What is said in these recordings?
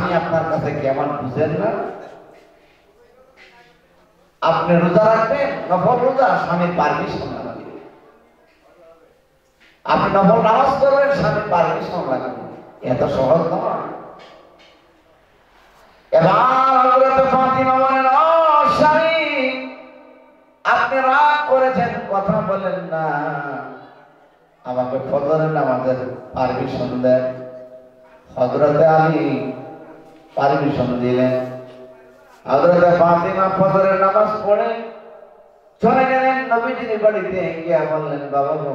স্বামী আপনার কাছে কেমন বুঝেন না? আপনি রোজা রাখবেন, নফল রোজা, স্বামীর পারমিশন লাগবে। আপনি নফল নামাজ করবেন, স্বামীর পারমিশন লাগবে। এত সহজ নয়। এবার হযরত ফাতিমা বলেন, ও স্বামী, আপনি রাগ করেছেন, কথা বলেন না, আমাকে ফজরের নামাজের পারমিশন দেন। হযরতে আলী পারমিশন দিলেন। হযরতে ফাতিমা ফজরের নামাজ পড়ে চলে গেলেন নবীজির বাড়িতে। গিয়ে বললেন, বাবা গো,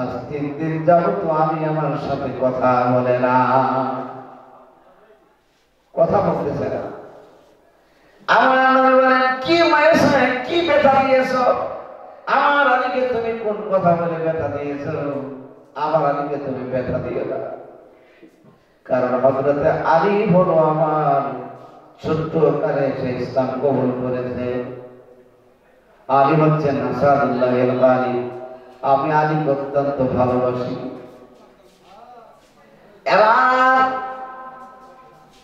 আজ 3 দিন যাবত আমি আমার সাথে কথা বলে না, কথা বলতেছে না। আমার নবী বলেন, কি মায়েছে, কি ব্যথা দিয়েছ? আমার আলীকে তুমি কোন কথা বলে ব্যথা দিয়েছ? আমার আলীকে তুমি ব্যথা দিও না, কারণ হযরতে আলী হলো আমার ছোট্ট কালে সে ইসলাম কবুল করেছে। আলী হচ্ছেন আসাদুল্লাহ আল গালিব। আমি আলীকে অত্যন্ত ভালোবাসি। এবার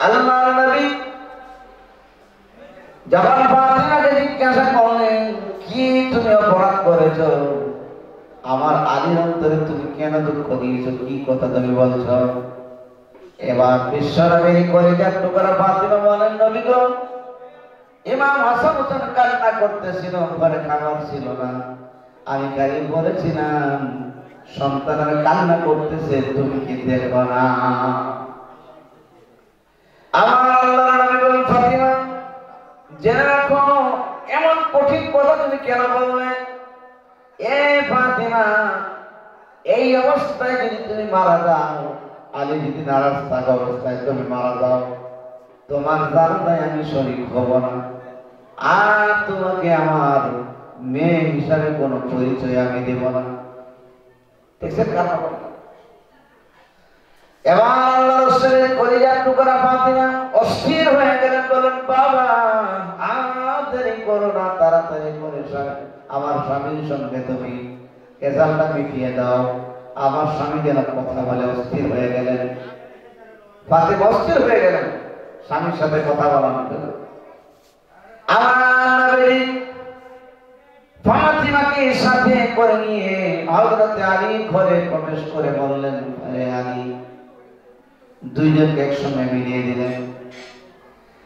আল্লাহর নবী যখন ফাতিমাকে জিজ্ঞাসা করলেন, কি তুমি অপরাধ করেছ? আমার আলীর অন্তরে তুমি কেন দুঃখ দিয়েছো? কি কথা তুমি বলছো? এবার বিশ্বনবীর কলিজার টুকরা ফাতিমা বলেন, নবী গো, ইমাম হাসান হোসেন কান্না করতেছিল, ঘরে খাবার ছিল না। আমি গাড়ি বলেছিলাম, সন্তানের কান্না করতেছে, তুমি কি দেখো না? আমার আল্লাহর নবী বলেন, ফাতিমা, জেনে রাখো, এমন কঠিন কথা তুমি কেন বললে? এ ফাতিমা, এই অবস্থায় যদি তুমি মারা যাও, আলী যদি নারাজ থাকা অবস্থায় তুমি মারা যাও, তোমার জান্নাতে আমি শরীক হব না, আর তোমাকে আমার মেয়ে হিসাবে কোনো পরিচয় আমি দেব না। দেখছেন কারণ? এবার আল্লাহ রাসূলের কলিজার টুকরা ফাতিমা অস্থির হয়ে গেলেন, বলেন, বাবা, আর দেরি করো না, তাড়াতাড়ি করে আমার স্বামীর সঙ্গে তুমি কেসালটা মিটিয়ে দাও। আমার স্বামী যেন কথা বলে। অস্থির হয়ে গেলেন ফাতিমা, অস্থির হয়ে গেলেন স্বামীর সাথে কথা বলার জন্য। আমার নবী ফাতিমাকে সাথে করে নিয়ে হযরতে আলী ঘরে প্রবেশ করে বললেন, আরে আলী, দুইজনকে একসঙ্গে মিলিয়ে দিলেন।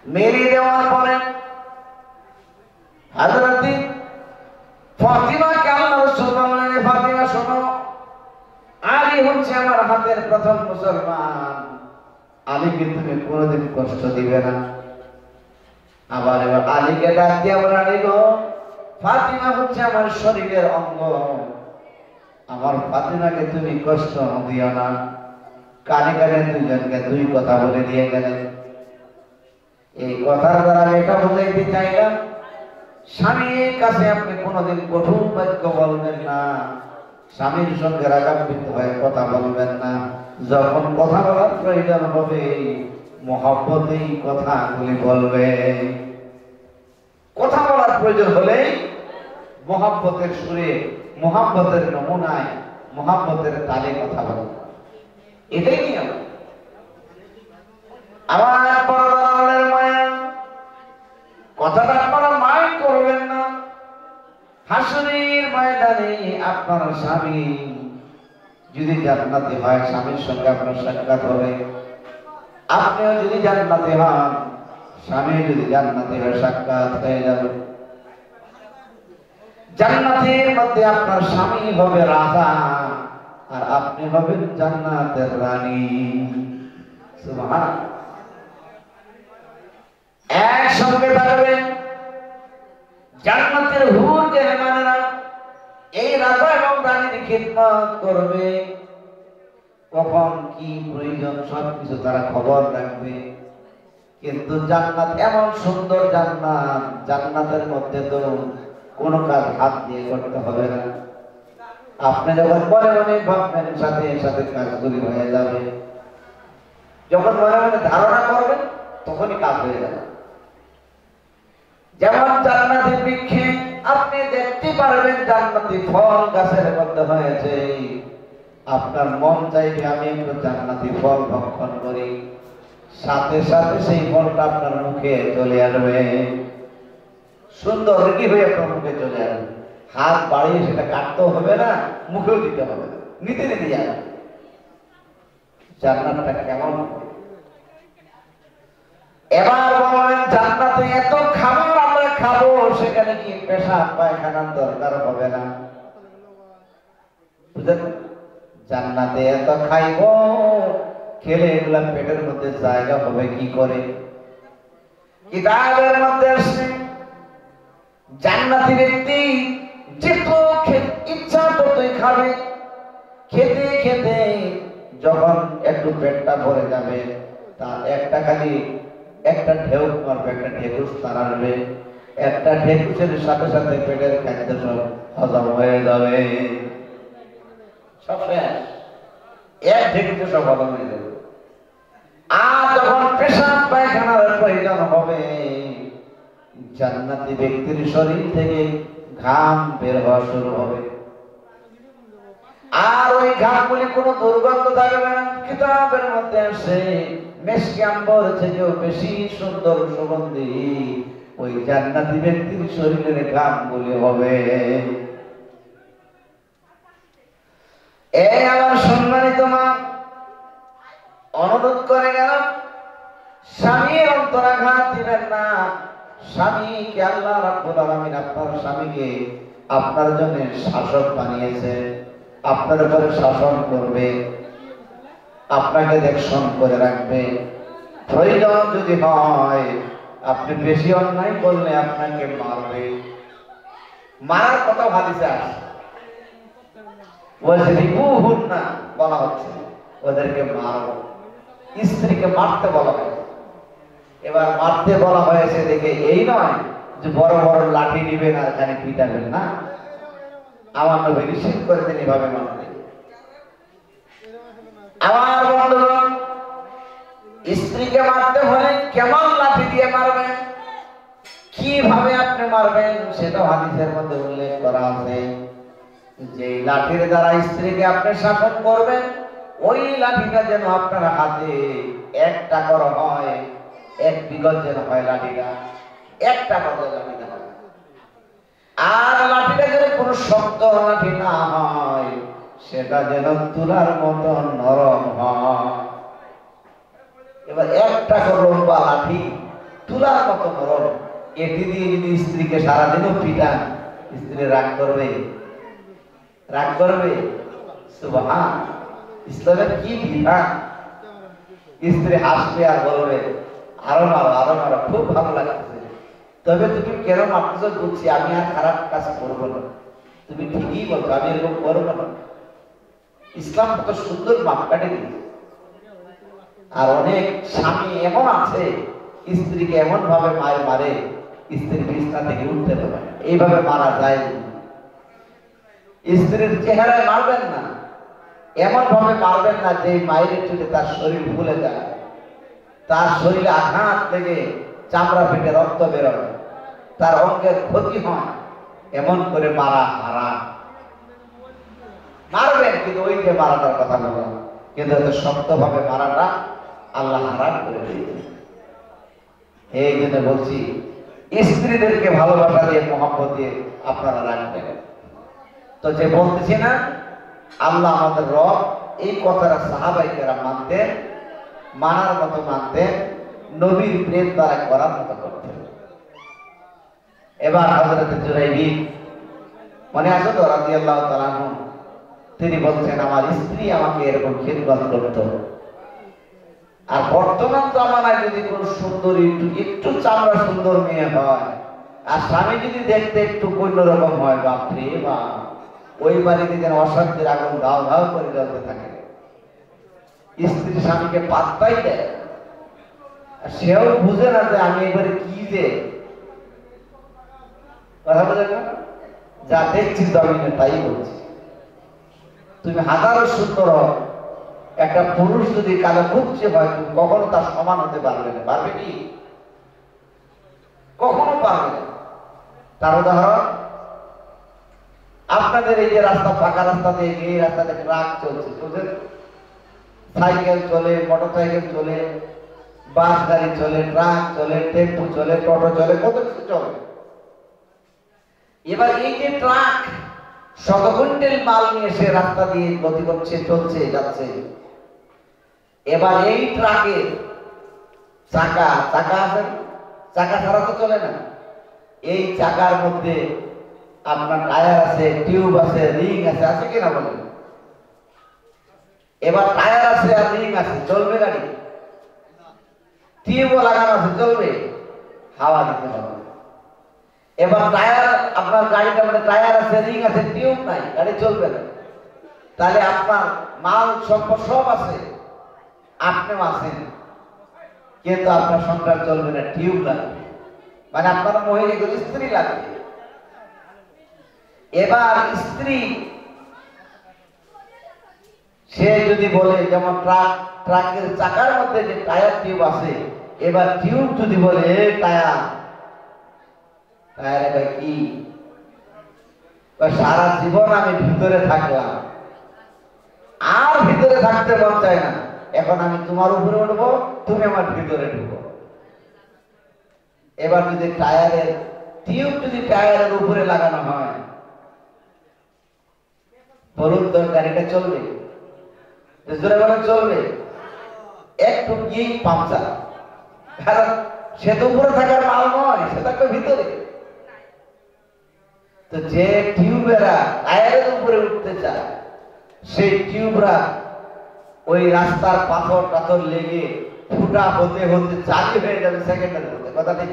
মিলিয়ে দেওয়ার পরে হযরতে ফাতিমাকে আল্লাহ রাসূল বললেন, ফাতিমা শোনো, আলী হচ্ছে আমার হাতের প্রথম মুসলমান, আলীকে তুমি কোনোদিন কষ্ট দিবে না। আবার এবার আলীকে ডাক দিয়ে বলে, আলী গো, ফাতিমা হচ্ছে আমার শরীরের অঙ্গ, আমার ফাতিমাকে তুমি কষ্ট দিও না। কানে কানে দুইজনকে দুই কথা বলে দিয়ে গেলেন। এই কথার দ্বারা এটা বোঝাইতে চাইলাম, স্বামীর কাছে আপনি কোনোদিন কঠোর বাক্য বলবেন না, স্বামীর সঙ্গে রাগান্বিত হয়ে কথা বলবেন না। যখন কথা বলার প্রয়োজন হবে, মহব্বতেই কথাগুলি বলবে। কথা বলার প্রয়োজন হলে মহব্বতের সুরে, মহব্বতের নমুনায়, মহব্বতের তালে কথা বলবে। এটাই নিয়ম। আমার পরদারের মায়া, কথাটা আপনারা মাইন্ড করবেন না। হাসরের ময়দানে আপনার স্বামী যদি জান্নাতে হয়, স্বামীর সঙ্গে আপনার সাক্ষাৎ হবে। আপনিও যদি জান্নাতে হন, স্বামী যদি জান্নাতে হয়, সাক্ষাৎ হয়ে যাবে। জান্নাতের মধ্যে আপনার স্বামী হবে রাজা, আর আপনি হবেন জান্নাতের রানী। সুবহানাল্লাহ। একসঙ্গে থাকবেন। জান্নাতের হুর মেহমানেরা এই রাজা এবং রানীর খিদমত করবে। কখন কি প্রয়োজন সবকিছু তারা খবর রাখবে। কিন্তু জান্নাত এমন সুন্দর জান্নাত, জান্নাতের মধ্যে তো কোনো কাজ হাত দিয়ে করতে হবে না। আপনি যখন মনে মনে ভাববেন, সাথে সাথে কাজগুলি হয়ে যাবে। যখন মনে মনে ধারণা করবেন, তখনই কাজ হয়ে যাবে। যেমন জান্নাতের বৃক্ষে আপনি দেখতে পারবেন জান্নাতি ফল গাছের মধ্যে হয়েছে, আপনার মন চাইবে আমি একটু জান্নাতি ফল ভক্ষণ করি। সাথে সাথে সেই ফলটা আপনার মুখে চলে আসবে, সুন্দর রেডি হয়ে আপনার মুখে চলে আসবে। হাত বাড়িয়ে সেটা কাটতেও হবে না, মুখেও দিতে হবে না, নিতে নিতে যাবে। জান্নাতটা কেমন? এবার বলেন জান্নাতে এত খাবার আমরা খাবো, সেখানে কি পেশাব পায়খানার দরকার হবে না? বুঝলেন? জান্নাতে এত খাইব, খেলে এগুলা পেটের মধ্যে জায়গা হবে কি করে? কিতাবের মধ্যে আসছে জান্নাতি ব্যক্তি যত ইচ্ছা ততই খাবে, খেতে খেতে যখন একটু পেটটা ভরে যাবে, তার একটা ঢেউ মারবে, একটা ঢেকুস তার আসবে, একটা ঢেকুসের সাথে সাথে পেটের খাদ্য সব হজম হয়ে যাবে, সব শেষ, এক ঢেকুসে সব হজম হয়ে যাবে। আর যখন পেশাব পায়খানার প্রয়োজন হবে, জান্নাতি ব্যক্তির শরীর থেকে ঘাম বের হওয়া শুরু হবে। আর ওই ঘামগুলি কোনো দুর্গন্ধ থাকবে না। কিতাবের মধ্যে আসে মেশকে আম্বর থেকেও বেশি সুন্দর সুগন্ধি ওই জান্নাতি ব্যক্তির শরীরের ঘামগুলি হবে। এই আমার সম্মানিত মা, অনুরোধ করে গেল স্বামীর অন্তরাঘাত দিবেন না। স্বামীকে আল্লাহ রাব্বুল আলামিন আপনার স্বামীকে আপনার জন্য শাসক বানিয়েছে, আপনার উপরে শাসন করবে, আপনাকে দেখশন করে রাখবে। প্রয়োজন যদি হয় আপনি বেশি অন্যায় করলে আপনাকে মারবে। মারার কথা হাদিসে আসে, ওয়াজরিবুহুন না বলা হচ্ছে, ওদেরকে মারো। স্ত্রীকে মারতে বলা হয়। এবার মারতে বলা হয়েছে দেখে এই নয় যে বড় বড় লাঠি নিবেন আর এখানে পিটাবেন না। আমার নবী নিষেধ করে দেন এভাবে মারতে। আমার বন্ধুগণ, স্ত্রীকে মারতে হলে কেমন লাঠি দিয়ে মারবেন, কিভাবে আপনি মারবেন সেটা হাদিসের মধ্যে উল্লেখ করা আছে। যে লাঠির দ্বারা স্ত্রীকে আপনি শাসন করবেন, ওই লাঠিটা যেন আপনার হাতে একটা কর হয়, 1 বিগত যেন হয় লাঠিটা, একটা করে লাঠিটা হয়। আর লাঠিটা যেন কোনো শক্ত লাঠি না হয়, সেটা যেন তুলার মতো নরম হয়। এবার একটা লম্বা লাঠি তুলার মতো নরম, এটি দিয়ে যদি স্ত্রীকে সারাদিনও পিটান, স্ত্রী রাগ করবে? রাগ করবে? সুবহান, ইসলামের কি বিধান! স্ত্রী হাসবে আর বলবে আরো মারো, আরো মারো, খুব ভালো লাগছে, তবে তুমি কেন মারতেছো বুঝছি, আমি আর খারাপ কাজ করবো না, তুমি ঠিকই বলছো, আমি এরকম করবো না। ইসলাম কত সুন্দর মাপকাঠি দিয়েছে। আর অনেক স্বামী এমন আছে স্ত্রীকে এমন ভাবে মারে স্ত্রীর বিছনা থেকে উঠতে পারে। এইভাবে মারা যায়। স্ত্রীর চেহারায় মারবেন না, এমন ভাবে মারবেন না যে মায়ের চুলে তার শরীর ভুলে যায়, তার শরীরে আঘাত থেকে চামড়া ফেটে রক্ত বেরোয়, তার অঙ্গের ক্ষতি হয়, এমন করে মারা হারাম। মারবেন কিন্তু ওই যে মারাটার কথা বলা, কিন্তু এত শক্তভাবে মারাটা আল্লাহ হারাম করে দিয়েছে। এই জন্য বলছি স্ত্রীদেরকে ভালোবাসা দিয়ে মহব্বত দিয়ে আপনারা রাখবেন। তো যে বলতেছি না আল্লাহ আমাদের রব, এই কথাটা সাহাবায়ে কেরাম মানতেন, মানার মতো মানতেন, নবীর প্রেম দ্বারা করার মতো করতেন। এবার হযরত জুরাইবিন মনে আছে তো রাদিয়াল্লাহু তাআলা আনহু, তিনি বলছেন আমার স্ত্রী আমাকে এরকম খিদমত করত। আর বর্তমান জামানায় যদি কোন সুন্দরী একটু চামড়া সুন্দর মেয়ে হয় আর স্বামী যদি দেখতে একটু অন্যরকম হয়, বাপরে বাপ, ওই বাড়িতে যেন অশান্তির আগুন ধাও ধাও করে জ্বলতে থাকে। স্ত্রী স্বামীকে পাত্তাই দেয়, সেও বুঝে না যে আমি এবারে কি যে কথা বোঝা না, যা দেখছি জমিনে তাই বলছি। তুমি হাজারো সুন্দর হও, একটা পুরুষ যদি কালো খুঁজছে হয় তুমি কখনো তার সমান হতে পারবে না। পারবে কি? কখনো পারবে না। তার উদাহরণ আপনাদের এই যে রাস্তা, ফাঁকা রাস্তাতে, এই রাস্তাতে ট্রাক চলছে, বুঝলেন, সাইকেল চলে, মোটর সাইকেল চলে, বাস গাড়ি চলে, ট্রাক চলে, টেম্পু চলে, টোটো চলে, কত কিছু চলে। এবার এই যে ট্রাক শত কুইন্টাল মাল নিয়ে সে রাস্তা দিয়ে গতি করছে, চলছে, যাচ্ছে। এবার এই ট্রাকের চাকা আছে, চাকা ছাড়া তো চলে না। এই চাকার মধ্যে আপনার টায়ার আছে, টিউব আছে, রিং আছে, আছে কিনা বলেন? এবার টায়ার আছে আর রিং আছে, চলবে গাড়ি? টিউবও লাগানো আছে, চলবে? হাওয়া দিতে হবে। এবার টায়ার, আপনার গাড়িটা মানে টায়ার আছে, রিং আছে, টিউব নাই, গাড়ি চলবে না। তাহলে আপনার মাল সম্পদ সব আছে, আপনিও আছেন, কিন্তু আপনার সংসার চলবে না, টিউব লাগবে, মানে আপনার মহিলাকে স্ত্রী লাগবে। এবার স্ত্রী সে যদি বলে, যেমন ট্রাকের চাকার মধ্যে যে টায়ার টিউব আছে, এবার টিউব যদি বলে টায়ার এটা কি, সারা জীবন আমি ভিতরে থাকলাম, আর ভিতরে থাকতে মন চায় না, এখন আমি তোমার উপরে উঠবো, তুমি আমার ভিতরে ঢুকো। এবার যদি টায়ারের টিউব যদি টায়ারের উপরে লাগানো হয়, বলুন তো গাড়িটা চলবে? চলবে? একটু গিয়ে পাংচার, কারণ সে তো উপরে থাকার মাল নয়, সে থাকবে ভিতরে। তো যে টিউবেরা টায়ারের উপরে উঠতে চায়, সেই টিউবরা ওই রাস্তার পাথর লেগে ফুটা হতে হতে চালু হয়ে যাবে সেকেন্ডের মধ্যে। কথা ঠিক?